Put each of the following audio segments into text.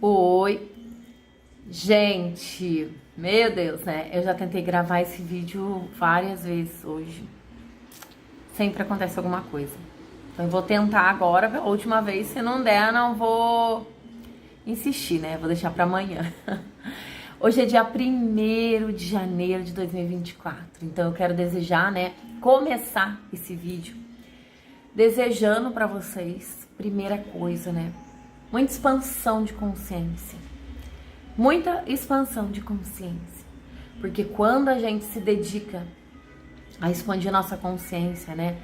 Oi, gente, meu Deus, né? Eu já tentei gravar esse vídeo várias vezes hoje. Sempre acontece alguma coisa. Então eu vou tentar agora, a última vez, se não der, eu não vou insistir, né? Vou deixar pra amanhã. Hoje é dia 1º de janeiro de 2024. Então eu quero desejar, né, começar esse vídeo desejando pra vocês, primeira coisa, né? Muita expansão de consciência. Muita expansão de consciência. Porque quando a gente se dedica a expandir nossa consciência, né?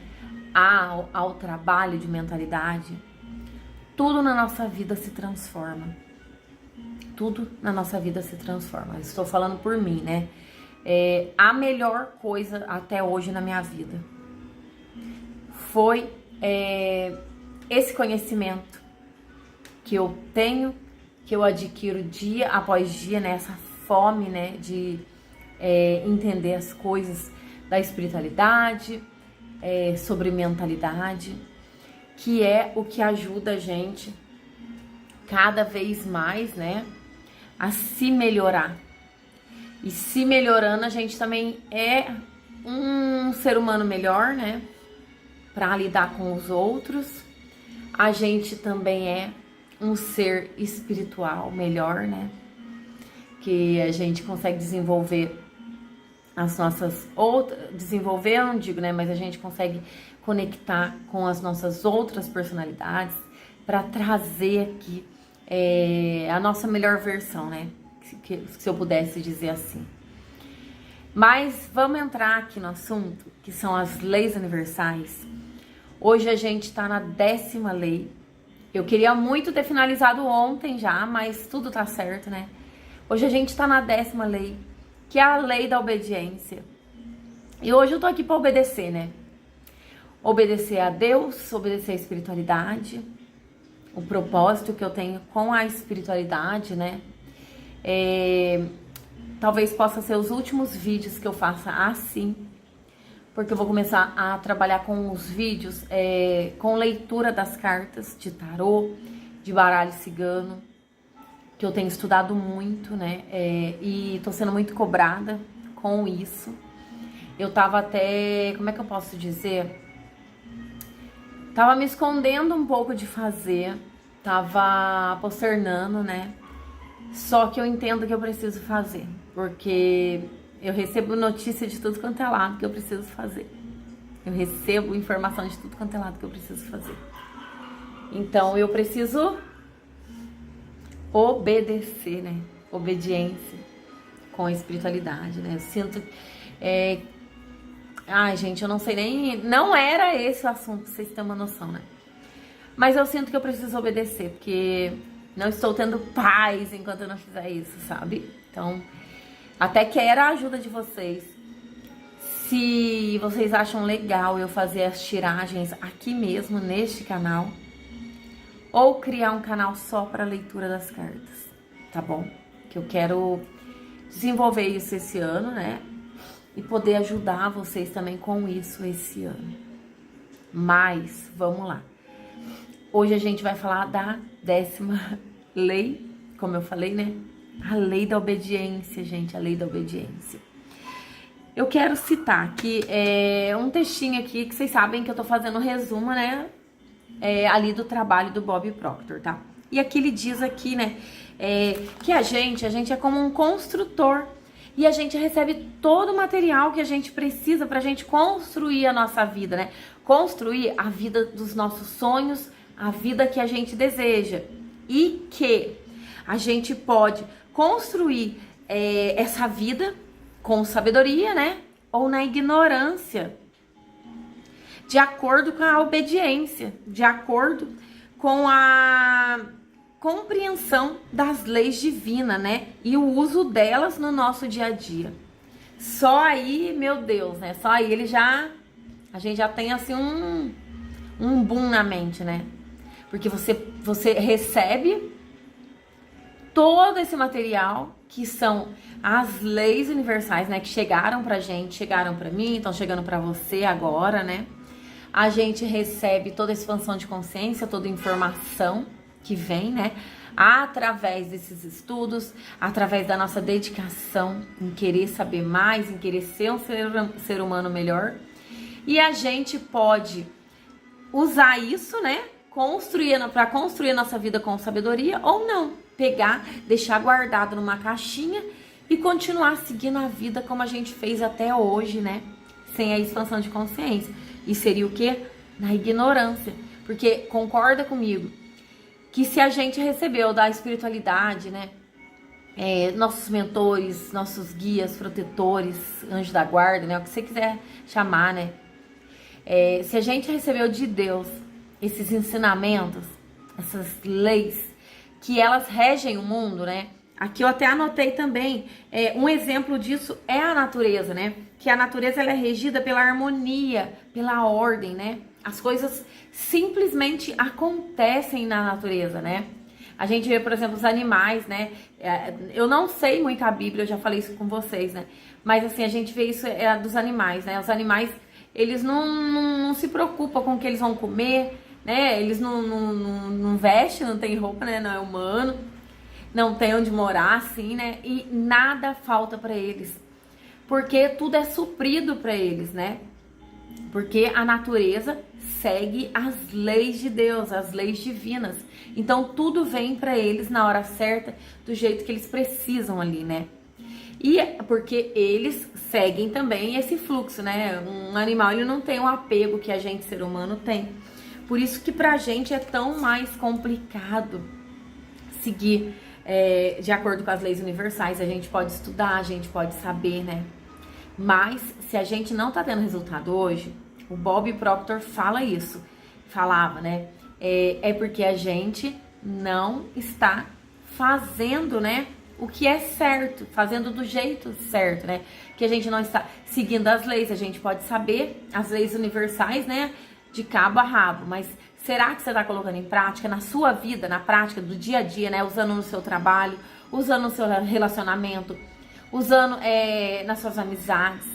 Ao trabalho de mentalidade, tudo na nossa vida se transforma. Tudo na nossa vida se transforma. Estou falando por mim, né? A melhor coisa até hoje na minha vida foi esse conhecimento que eu tenho, que eu adquiro dia após dia, né? Essa fome, né? De entender as coisas da espiritualidade, sobre mentalidade, que é o que ajuda a gente cada vez mais, né? A se melhorar. E se melhorando, a gente também é um ser humano melhor, né? Para lidar com os outros. A gente também é um ser espiritual melhor, né? Que a gente consegue desenvolver as nossas outras... Desenvolver, eu não digo, né? Mas a gente consegue conectar com as nossas outras personalidades para trazer aqui a nossa melhor versão, né? Se eu pudesse dizer assim. Mas vamos entrar aqui no assunto, que são as leis universais. Hoje a gente tá na 10ª lei. Eu queria muito ter finalizado ontem já, mas tudo tá certo, né? Hoje a gente tá na 10ª lei, que é a lei da obediência. E hoje eu tô aqui pra obedecer, né? Obedecer a Deus, obedecer a espiritualidade, o propósito que eu tenho com a espiritualidade, né? Talvez possa ser os últimos vídeos que eu faça assim, porque eu vou começar a trabalhar com os vídeos com leitura das cartas de tarô, de baralho cigano, que eu tenho estudado muito, né? E tô sendo muito cobrada com isso. Eu tava até, como é que eu posso dizer? Tava me escondendo um pouco de fazer, tava posternando, né? Só que eu entendo que eu preciso fazer, porque eu recebo notícia de tudo quanto é lado que eu preciso fazer. Eu recebo informação de tudo quanto é lado que eu preciso fazer. Então eu preciso obedecer, né? Obediência com a espiritualidade, né? Eu sinto... Ai, gente, eu não sei nem... Não era esse o assunto, pra vocês terem uma noção, né? Mas eu sinto que eu preciso obedecer, porque não estou tendo paz enquanto eu não fizer isso, sabe? Então, até quero a ajuda de vocês. Se vocês acham legal eu fazer as tiragens aqui mesmo, neste canal, ou criar um canal só para leitura das cartas, tá bom? Que eu quero desenvolver isso esse ano, né? E poder ajudar vocês também com isso esse ano. Mas, vamos lá. Hoje a gente vai falar da 10ª lei, como eu falei, né? A lei da obediência, gente, a lei da obediência. Eu quero citar aqui um textinho aqui, que vocês sabem que eu tô fazendo um resumo, né? Ali do trabalho do Bob Proctor, tá? E aqui ele diz aqui, né? Que a gente é como um construtor. E a gente recebe todo o material que a gente precisa pra gente construir a nossa vida, né? Construir a vida dos nossos sonhos, a vida que a gente deseja. E que a gente pode construir essa vida com sabedoria, né? Ou na ignorância. De acordo com a obediência. De acordo com a compreensão das leis divinas, né? E o uso delas no nosso dia a dia. Só aí, meu Deus, né? Só aí a gente já tem assim um boom na mente, né? Porque você recebe todo esse material, que são as leis universais, né? Que chegaram pra gente, chegaram pra mim, estão chegando pra você agora, né? A gente recebe toda a expansão de consciência, toda a informação que vem, né? através desses estudos, através da nossa dedicação em querer saber mais, em querer ser um ser humano melhor. E a gente pode usar isso, né? Para construir a nossa vida com sabedoria, ou não. Pegar, deixar guardado numa caixinha e continuar seguindo a vida como a gente fez até hoje, né? Sem a expansão de consciência. E seria o quê? Na ignorância. Porque concorda comigo que se a gente recebeu da espiritualidade, né? Nossos mentores, nossos guias, protetores, anjos da guarda, né? O que você quiser chamar, né? Se a gente recebeu de Deus esses ensinamentos, essas leis, que elas regem o mundo, né? Aqui eu até anotei também, um exemplo disso é a natureza, né? Que a natureza ela é regida pela harmonia, pela ordem, né? As coisas simplesmente acontecem na natureza, né? A gente vê, por exemplo, os animais, né? Eu não sei muito a Bíblia, eu já falei isso com vocês, né? Mas assim, a gente vê isso dos animais, né? Os animais, eles não se preocupam com o que eles vão comer, né? Eles não vestem, não tem roupa, né? Não é humano, não tem onde morar, assim, né? E nada falta para eles, porque tudo é suprido para eles, né? Porque a natureza segue as leis de Deus, as leis divinas. Então tudo vem para eles na hora certa, do jeito que eles precisam ali, né? E porque eles seguem também esse fluxo, né? Um animal, ele não tem um apego que a gente, ser humano, tem. Por isso que pra gente é tão mais complicado seguir de acordo com as leis universais. A gente pode estudar, a gente pode saber, né? Mas se a gente não tá tendo resultado hoje, o Bob Proctor falava, né? É porque a gente não está fazendo, né? O que é certo, fazendo do jeito certo, né? Que a gente não está seguindo as leis. A gente pode saber as leis universais, né? De cabo a rabo, mas será que você está colocando em prática na sua vida, na prática do dia a dia, né? Usando no seu trabalho, usando no seu relacionamento, usando nas suas amizades,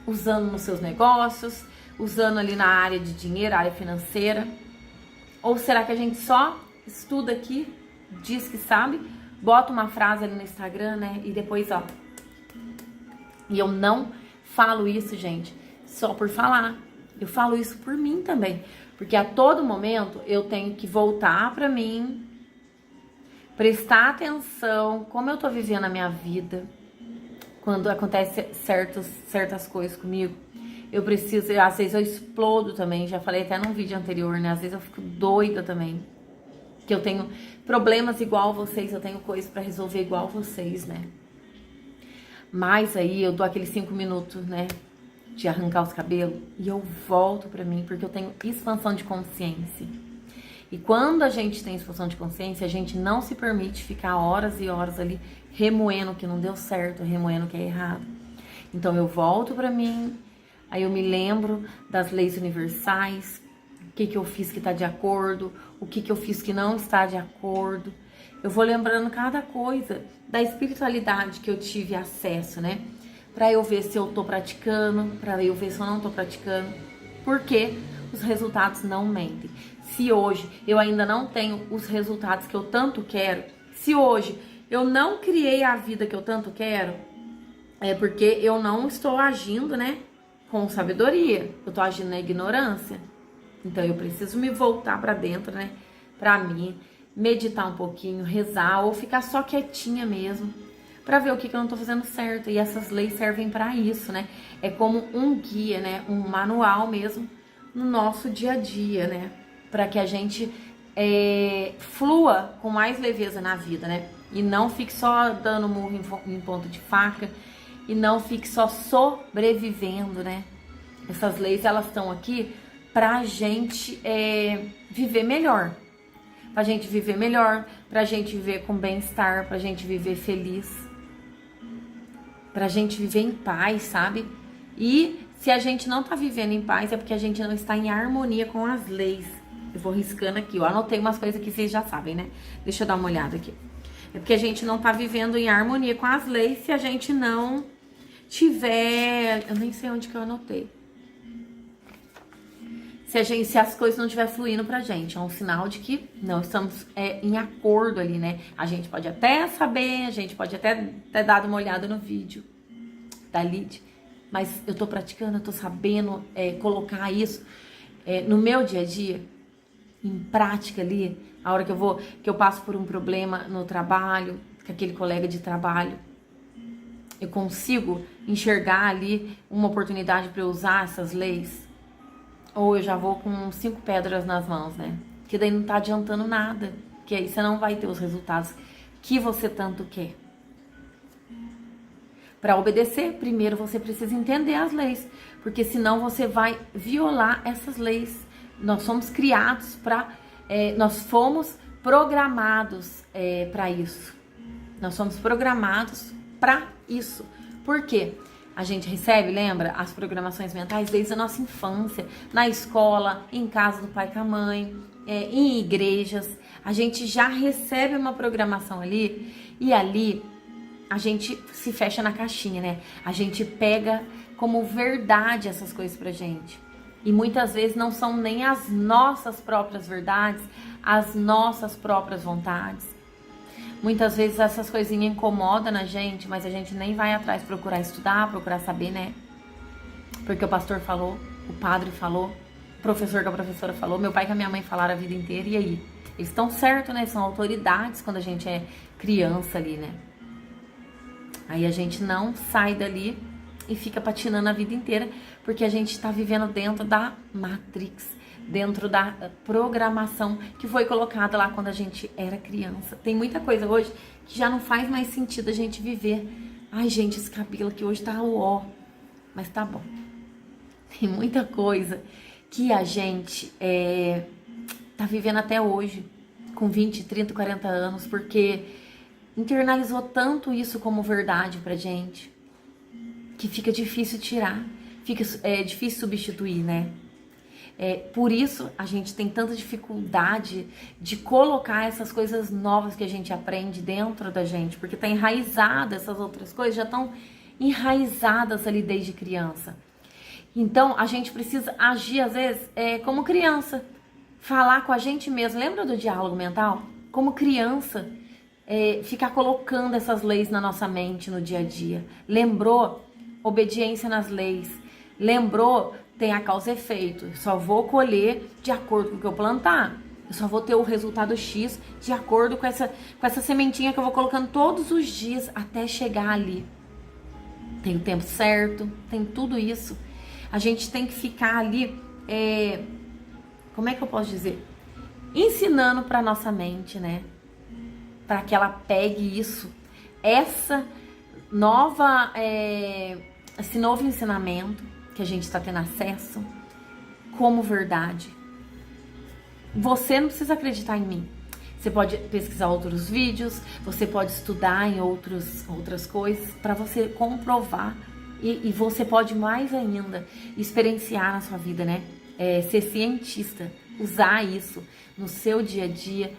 usando nos seus negócios, usando ali na área de dinheiro, área financeira? Ou será que a gente só estuda aqui, diz que sabe, bota uma frase ali no Instagram, né? E depois, ó. E eu não falo isso, gente, só por falar. Eu falo isso por mim também. Porque a todo momento eu tenho que voltar pra mim, prestar atenção como eu tô vivendo a minha vida. Quando acontece certas coisas comigo, eu preciso, às vezes eu explodo também. Já falei até num vídeo anterior, né? Às vezes eu fico doida também. Que eu tenho problemas igual vocês, eu tenho coisas pra resolver igual vocês, né? Mas aí eu dou aqueles 5 minutos, né? De arrancar os cabelos e eu volto pra mim, porque eu tenho expansão de consciência. E quando a gente tem expansão de consciência, a gente não se permite ficar horas e horas ali remoendo o que não deu certo, remoendo o que é errado. Então eu volto pra mim, aí eu me lembro das leis universais, o que eu fiz que tá de acordo, o que eu fiz que não está de acordo. Eu vou lembrando cada coisa da espiritualidade que eu tive acesso, né? Pra eu ver se eu tô praticando, pra eu ver se eu não tô praticando. Porque os resultados não mentem. Se hoje eu ainda não tenho os resultados que eu tanto quero, se hoje eu não criei a vida que eu tanto quero, é porque eu não estou agindo, né, com sabedoria. Eu tô agindo na ignorância. Então eu preciso me voltar pra dentro, né, pra mim, meditar um pouquinho, rezar ou ficar só quietinha mesmo, pra ver o que eu não tô fazendo certo. E essas leis servem pra isso, né? É como um guia, né? Um manual mesmo no nosso dia a dia, né? Pra que a gente flua com mais leveza na vida, né? E não fique só dando murro em ponto de faca e não fique só sobrevivendo, né? Essas leis, elas estão aqui pra gente viver melhor. Pra gente viver melhor, pra gente viver com bem-estar, pra gente viver feliz, pra gente viver em paz, sabe? E se a gente não tá vivendo em paz, é porque a gente não está em harmonia com as leis. Eu vou riscando aqui, ó. Anotei umas coisas que vocês já sabem, né? Deixa eu dar uma olhada aqui. É porque a gente não tá vivendo em harmonia com as leis se a gente não tiver... Eu nem sei onde que eu anotei. se as coisas não estiver fluindo pra gente. É um sinal de que não estamos em acordo ali, né? A gente pode até saber, a gente pode até ter dado uma olhada no vídeo da Lid, mas eu tô praticando, eu tô sabendo colocar isso no meu dia a dia, em prática ali, a hora que eu passo por um problema no trabalho, com aquele colega de trabalho, eu consigo enxergar ali uma oportunidade para eu usar essas leis. Ou eu já vou com 5 pedras nas mãos, né? Que daí não tá adiantando nada. Que aí você não vai ter os resultados que você tanto quer. Para obedecer, primeiro você precisa entender as leis. Porque senão você vai violar essas leis. Nós somos criados nós fomos programados para isso. Nós somos programados para isso. Por quê? A gente recebe, lembra, as programações mentais desde a nossa infância, na escola, em casa do pai com a mãe, em igrejas. A gente já recebe uma programação ali e ali a gente se fecha na caixinha, né? A gente pega como verdade essas coisas pra gente. E muitas vezes não são nem as nossas próprias verdades, as nossas próprias vontades. Muitas vezes essas coisinhas incomodam na gente, mas a gente nem vai atrás procurar estudar, procurar saber, né? Porque o pastor falou, o padre falou, o professor que a professora falou, meu pai e a minha mãe falaram a vida inteira, e aí? Eles estão certos, né? São autoridades quando a gente é criança ali, né? Aí a gente não sai dali e fica patinando a vida inteira, porque a gente está vivendo dentro da Matrix, dentro da programação que foi colocada lá quando a gente era criança. Tem muita coisa hoje que já não faz mais sentido a gente viver. Ai, gente, esse cabelo aqui hoje tá uó. Mas tá bom. Tem muita coisa que a gente tá vivendo até hoje, com 20, 30, 40 anos, porque internalizou tanto isso como verdade pra gente, que fica difícil tirar, fica difícil substituir, né? Por isso a gente tem tanta dificuldade de colocar essas coisas novas que a gente aprende dentro da gente, porque tá enraizada, essas outras coisas já estão enraizadas ali desde criança. Então a gente precisa agir às vezes como criança, falar com a gente mesmo. Lembra do diálogo mental? Como criança, ficar colocando essas leis na nossa mente no dia a dia. Lembrou? Obediência nas leis. Lembrou? Tem a causa e efeito. Eu só vou colher de acordo com o que eu plantar. Eu só vou ter o resultado X de acordo com essa sementinha que eu vou colocando todos os dias até chegar ali. Tem o tempo certo, tem tudo isso. A gente tem que ficar ali, como é que eu posso dizer? Ensinando para nossa mente, né? Para que ela pegue isso, esse novo ensinamento que a gente está tendo acesso como verdade. Você não precisa acreditar em mim. Você pode pesquisar outros vídeos, você pode estudar em outras coisas para você comprovar e você pode mais ainda experienciar na sua vida, né? Ser cientista, usar isso no seu dia a dia,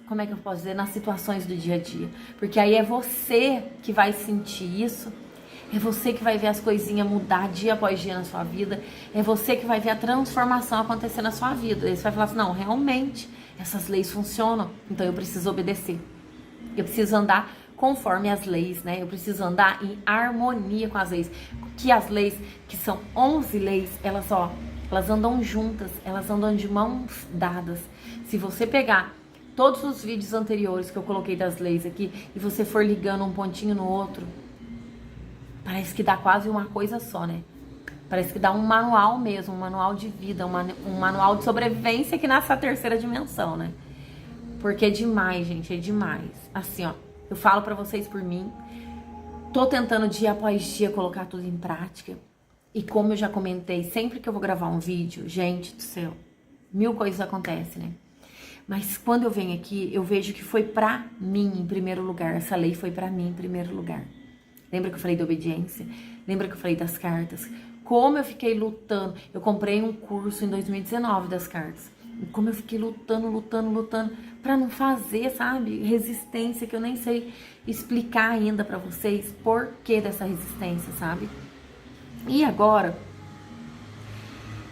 como é que eu posso dizer? Nas situações do dia a dia. Porque aí é você que vai sentir isso. É você que vai ver as coisinhas mudar dia após dia na sua vida. É você que vai ver a transformação acontecer na sua vida. Aí você vai falar assim, não, realmente, essas leis funcionam, então eu preciso obedecer. Eu preciso andar conforme as leis, né? Eu preciso andar em harmonia com as leis. Que as leis, que são 11 leis, elas andam juntas, elas andam de mãos dadas. Se você pegar todos os vídeos anteriores que eu coloquei das leis aqui e você for ligando um pontinho no outro, parece que dá quase uma coisa só, né? Parece que dá um manual mesmo, um manual de vida, um manual de sobrevivência que nessa terceira dimensão, né? Porque é demais, gente, é demais. Assim, ó, eu falo pra vocês por mim, tô tentando dia após dia colocar tudo em prática. E como eu já comentei, sempre que eu vou gravar um vídeo, gente do céu, 1000 coisas acontecem, né? Mas quando eu venho aqui, eu vejo que foi pra mim em primeiro lugar. Essa lei foi pra mim em primeiro lugar. Lembra que eu falei da obediência? Lembra que eu falei das cartas? Como eu fiquei lutando. Eu comprei um curso em 2019 das cartas. Como eu fiquei lutando pra não fazer, sabe? Resistência que eu nem sei explicar ainda pra vocês por que dessa resistência, sabe? E agora,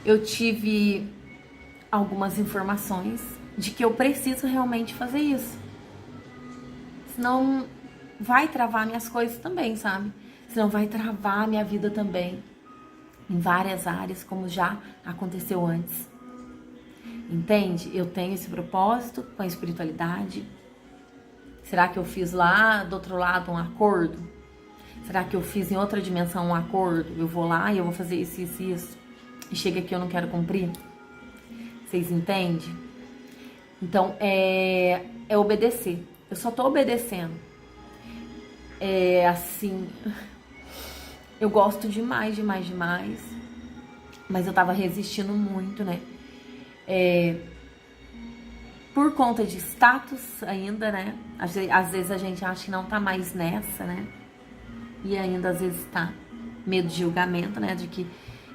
eu tive algumas informações de que eu preciso realmente fazer isso. Senão vai travar minhas coisas também, sabe? Senão vai travar minha vida também. Em várias áreas, como já aconteceu antes. Entende? Eu tenho esse propósito com a espiritualidade. Será que eu fiz lá do outro lado um acordo? Será que eu fiz em outra dimensão um acordo? Eu vou lá e eu vou fazer isso, isso, isso. E chega aqui eu não quero cumprir? Vocês entendem? Então, é obedecer. Eu só tô obedecendo. É assim... Eu gosto demais, demais, demais. Mas eu tava resistindo muito, né? Por conta de status ainda, né? Às vezes a gente acha que não tá mais nessa, né? E ainda às vezes tá medo de julgamento, né? De que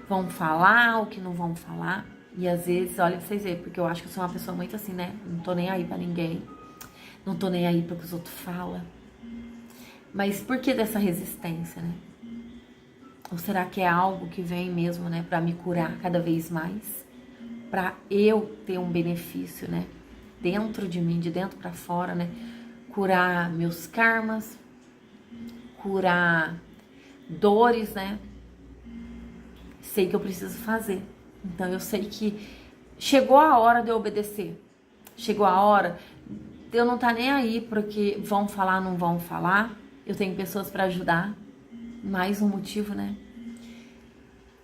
vão falar ou que não vão falar. E às vezes, olha pra vocês verem, porque eu acho que eu sou uma pessoa muito assim, né? Não tô nem aí pra ninguém. Não tô nem aí pro que os outros falam. Mas por que dessa resistência, né? Ou será que é algo que vem mesmo, né? Pra me curar cada vez mais? Pra eu ter um benefício, né? Dentro de mim, de dentro pra fora, né? Curar meus karmas, curar dores, né? Sei que eu preciso fazer. Então eu sei que chegou a hora de eu obedecer. Chegou a hora de eu não estar nem aí porque vão falar, não vão falar. Eu tenho pessoas pra ajudar. Mais um motivo, né?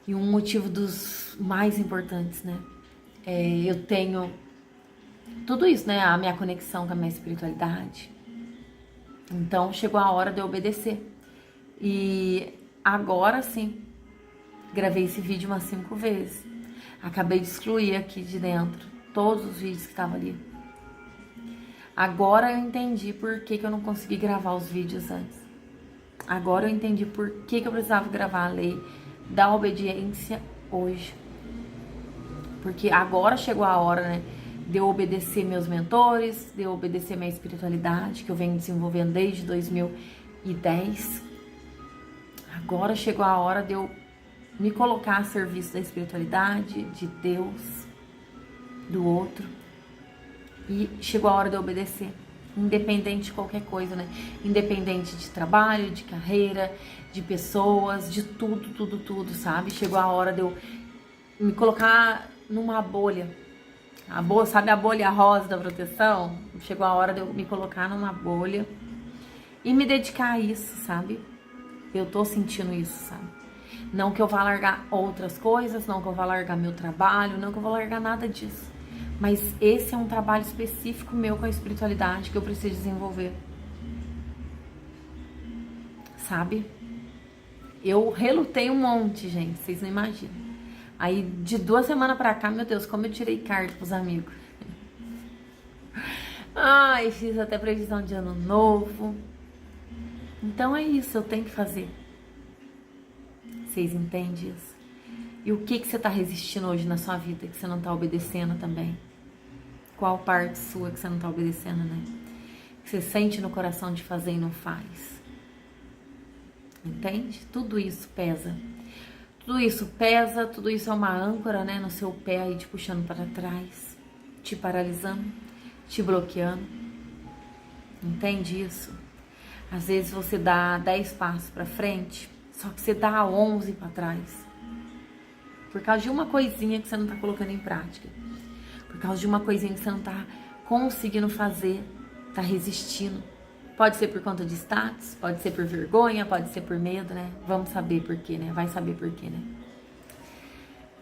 E um motivo dos mais importantes, né? Eu tenho tudo isso, né? A minha conexão com a minha espiritualidade. Então chegou a hora de eu obedecer. E agora sim, gravei esse vídeo umas 5 vezes. Acabei de excluir aqui de dentro todos os vídeos que estavam ali. Agora eu entendi por que eu não consegui gravar os vídeos antes. Agora eu entendi por que eu precisava gravar a lei da obediência hoje. Porque agora chegou a hora, né, de eu obedecer meus mentores, de eu obedecer minha espiritualidade, que eu venho desenvolvendo desde 2010. Agora chegou a hora de eu me colocar a serviço da espiritualidade, de Deus, do outro. E chegou a hora de eu obedecer. Independente de qualquer coisa, né? Independente de trabalho, de carreira, de pessoas, de tudo, sabe? Chegou a hora de eu me colocar numa bolha. Sabe a bolha rosa da proteção? Chegou a hora de eu me colocar numa bolha e me dedicar a isso, sabe? Eu tô sentindo isso, sabe? Não que eu vá largar outras coisas, não que eu vá largar meu trabalho, não que eu vou largar nada disso. Mas esse é um trabalho específico meu com a espiritualidade que eu preciso desenvolver. Sabe? Eu relutei um monte, gente, vocês não imaginam. Aí de 2 semanas pra cá, meu Deus, como eu tirei carta pros amigos. Ai, fiz até previsão de ano novo. Então é isso, eu tenho que fazer. Vocês entendem isso? E o que você tá resistindo hoje na sua vida que você não tá obedecendo também? Qual parte sua que você não tá obedecendo, né? Que você sente no coração de fazer e não faz. Entende? Tudo isso pesa. Tudo isso pesa, tudo isso é uma âncora, né? No seu pé aí te puxando para trás, te paralisando, te bloqueando. Entende isso? Às vezes você dá 10 passos para frente, só que você dá 11 para trás. Por causa de uma coisinha que você não tá colocando em prática. Por causa de uma coisinha que você não tá conseguindo fazer, tá resistindo. Pode ser por conta de status, pode ser por vergonha, pode ser por medo, né? Vamos saber por quê, né? Vai saber por quê, né?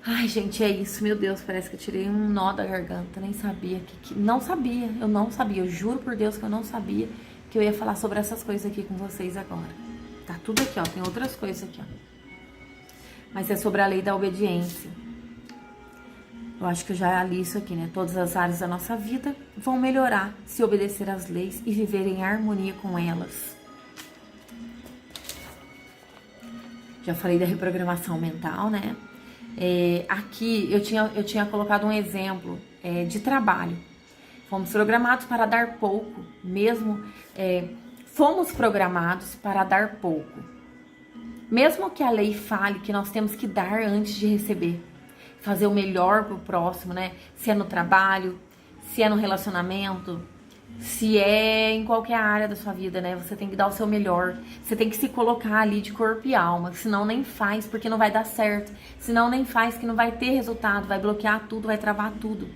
Ai, gente, é isso. Meu Deus, parece que eu tirei um nó da garganta. Nem sabia Não sabia, eu não sabia. Eu juro por Deus que eu não sabia que eu ia falar sobre essas coisas aqui com vocês agora. Tá tudo aqui, ó. Tem outras coisas aqui, ó. Mas é sobre a lei da obediência. Eu acho que eu já li isso aqui, né? Todas as áreas da nossa vida vão melhorar se obedecer às leis e viver em harmonia com elas. Já falei da reprogramação mental, né? Aqui eu tinha colocado um exemplo de trabalho. Fomos programados para dar pouco, mesmo fomos programados para dar pouco. Mesmo que a lei fale que nós temos que dar antes de receber. fazer o melhor pro próximo, né? Se é no trabalho, se é no relacionamento, se é em qualquer área da sua vida, né? Você tem que dar o seu melhor. Você tem que se colocar ali de corpo e alma. Senão nem faz, porque não vai dar certo. Senão nem faz, que não vai ter resultado. Vai bloquear tudo, vai travar tudo.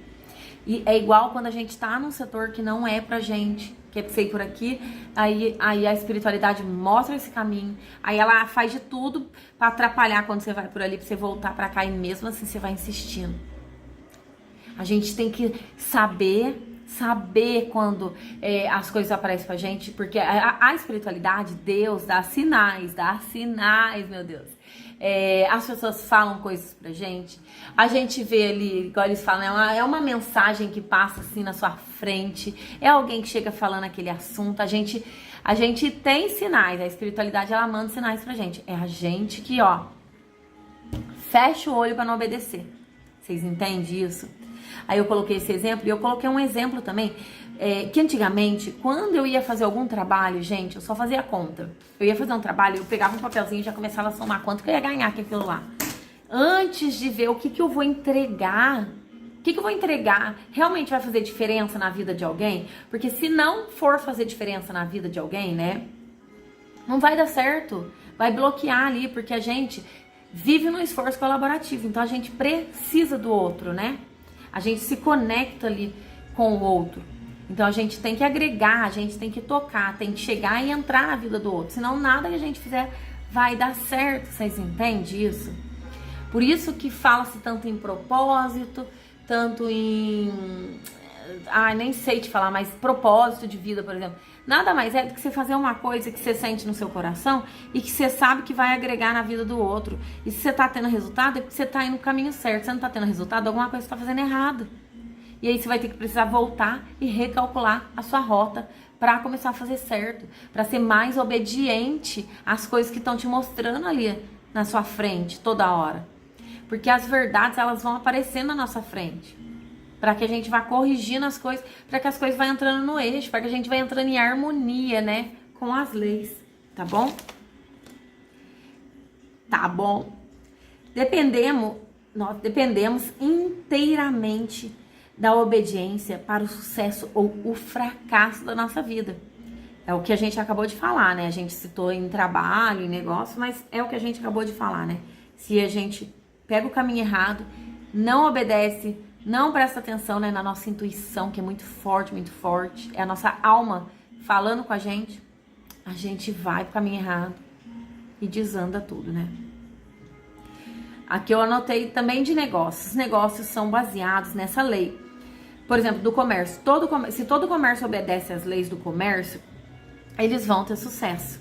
E é igual quando a gente tá num setor que não é pra gente, que é pra você ir por aqui, aí a espiritualidade mostra esse caminho, aí ela faz de tudo pra atrapalhar quando você vai por ali, pra você voltar pra cá, e mesmo assim você vai insistindo. A gente tem que saber quando as coisas aparecem pra gente, porque a espiritualidade, Deus dá sinais, meu Deus. As pessoas falam coisas pra gente, a gente vê ali, igual eles falam, é uma mensagem que passa assim na sua frente, é alguém que chega falando aquele assunto, a gente tem sinais, a espiritualidade ela manda sinais pra gente, é a gente que, fecha o olho pra não obedecer. Vocês entendem isso? Aí eu coloquei esse exemplo, e eu coloquei um exemplo também, que antigamente, quando eu ia fazer algum trabalho, gente, eu só fazia conta. Eu ia fazer um trabalho, eu pegava um papelzinho e já começava a somar quanto que eu ia ganhar com aquilo lá. Antes de ver o que eu vou entregar, realmente vai fazer diferença na vida de alguém? Porque se não for fazer diferença na vida de alguém, né, não vai dar certo, vai bloquear ali, porque a gente vive num esforço colaborativo, então a gente precisa do outro, né? A gente se conecta ali com o outro. Então a gente tem que agregar, a gente tem que tocar, tem que chegar e entrar na vida do outro. Senão nada que a gente fizer vai dar certo. Vocês entendem isso? Por isso que fala-se tanto em propósito, tanto em... nem sei te falar, mas propósito de vida, por exemplo. Nada mais é do que você fazer uma coisa que você sente no seu coração e que você sabe que vai agregar na vida do outro. E se você tá tendo resultado, é porque você tá indo no caminho certo. Se você não tá tendo resultado, alguma coisa você tá fazendo errado. E aí você vai ter que precisar voltar e recalcular a sua rota para começar a fazer certo, para ser mais obediente às coisas que estão te mostrando ali na sua frente toda hora. Porque as verdades, elas vão aparecendo na nossa frente, para que a gente vá corrigindo as coisas, para que as coisas vá entrando no eixo, para que a gente vá entrando em harmonia, né, com as leis, tá bom? Tá bom. Nós dependemos inteiramente da obediência para o sucesso ou o fracasso da nossa vida. É o que a gente acabou de falar, né? A gente citou em trabalho, em negócio, mas é o que a gente acabou de falar, né? Se a gente pega o caminho errado, não obedece, não presta atenção, né, na nossa intuição, que é muito forte, é a nossa alma falando com a gente vai pro caminho errado e desanda tudo, né? Aqui eu anotei também de negócios. Os negócios são baseados nessa lei. Por exemplo, do comércio. Se todo comércio obedece às leis do comércio, eles vão ter sucesso.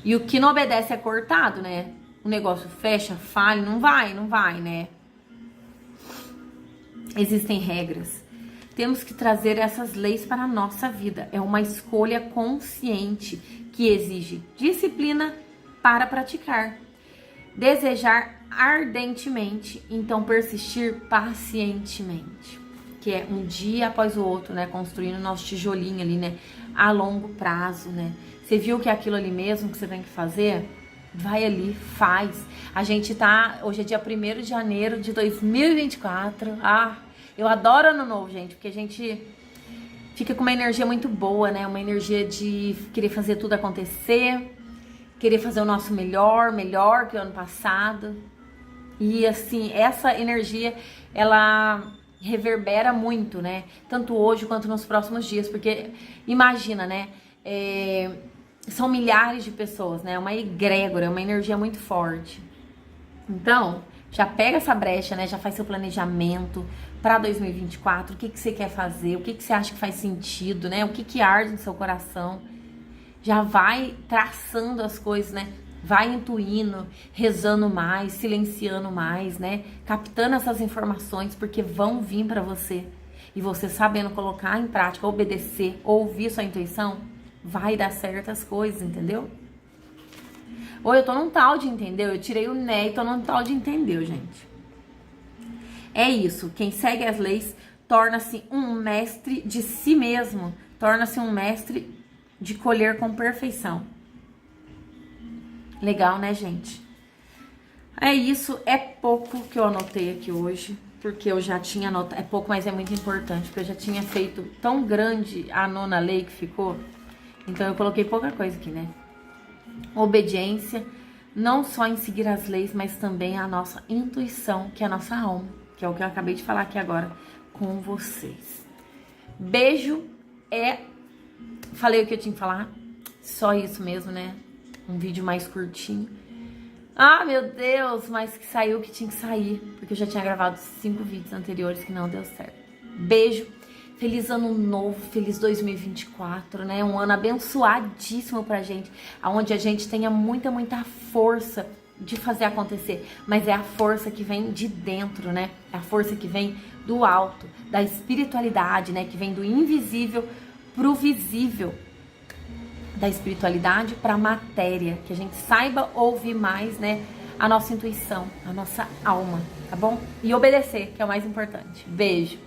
E o que não obedece é cortado, né? O negócio fecha, falha, não vai, né? Existem regras. Temos que trazer essas leis para a nossa vida. É uma escolha consciente que exige disciplina para praticar. Desejar ardentemente, então persistir pacientemente. Que é um dia após o outro, né? Construindo nosso tijolinho ali, né? A longo prazo, né? Você viu que é aquilo ali mesmo que você tem que fazer? Vai ali, faz. A gente tá... Hoje é dia 1º de janeiro de 2024. Eu adoro ano novo, gente, porque a gente fica com uma energia muito boa, né? Uma energia de querer fazer tudo acontecer, querer fazer o nosso melhor que o ano passado. E assim, essa energia, ela reverbera muito, né? Tanto hoje quanto nos próximos dias, porque imagina, né? São milhares de pessoas, né? Uma egrégora, uma energia muito forte. Então, já pega essa brecha, né? Já faz seu planejamento para 2024. O que você quer fazer? O que você acha que faz sentido, né? O que arde no seu coração? Já vai traçando as coisas, né? Vai intuindo, rezando mais, silenciando mais, né? Captando essas informações, porque vão vir para você. E você sabendo colocar em prática, obedecer, ouvir sua intuição, vai dar certas coisas, entendeu? Ou eu tô num tal de entendeu, eu tirei o né e tô num tal de entendeu, gente. É isso, quem segue as leis torna-se um mestre de si mesmo, torna-se um mestre de colher com perfeição. Legal, né, gente? É isso, é pouco que eu anotei aqui hoje, porque eu já tinha anotado, é pouco, mas é muito importante, porque eu já tinha feito tão grande a nona lei que ficou, então eu coloquei pouca coisa aqui, né? Obediência, não só em seguir as leis, mas também a nossa intuição, que é a nossa alma, que é o que eu acabei de falar aqui agora com vocês. Beijo, falei o que eu tinha que falar, só isso mesmo, né? Um vídeo mais curtinho. Ah, meu Deus, mas que saiu o que tinha que sair, porque eu já tinha gravado 5 vídeos anteriores que não deu certo. Beijo, feliz ano novo, feliz 2024, né? Um ano abençoadíssimo pra gente, onde a gente tenha muita força de fazer acontecer, mas é a força que vem de dentro, né? É a força que vem do alto, da espiritualidade, né? Que vem do invisível pro visível, da espiritualidade para a matéria, que a gente saiba ouvir mais, né, a nossa intuição, a nossa alma, tá bom? E obedecer, que é o mais importante. Beijo!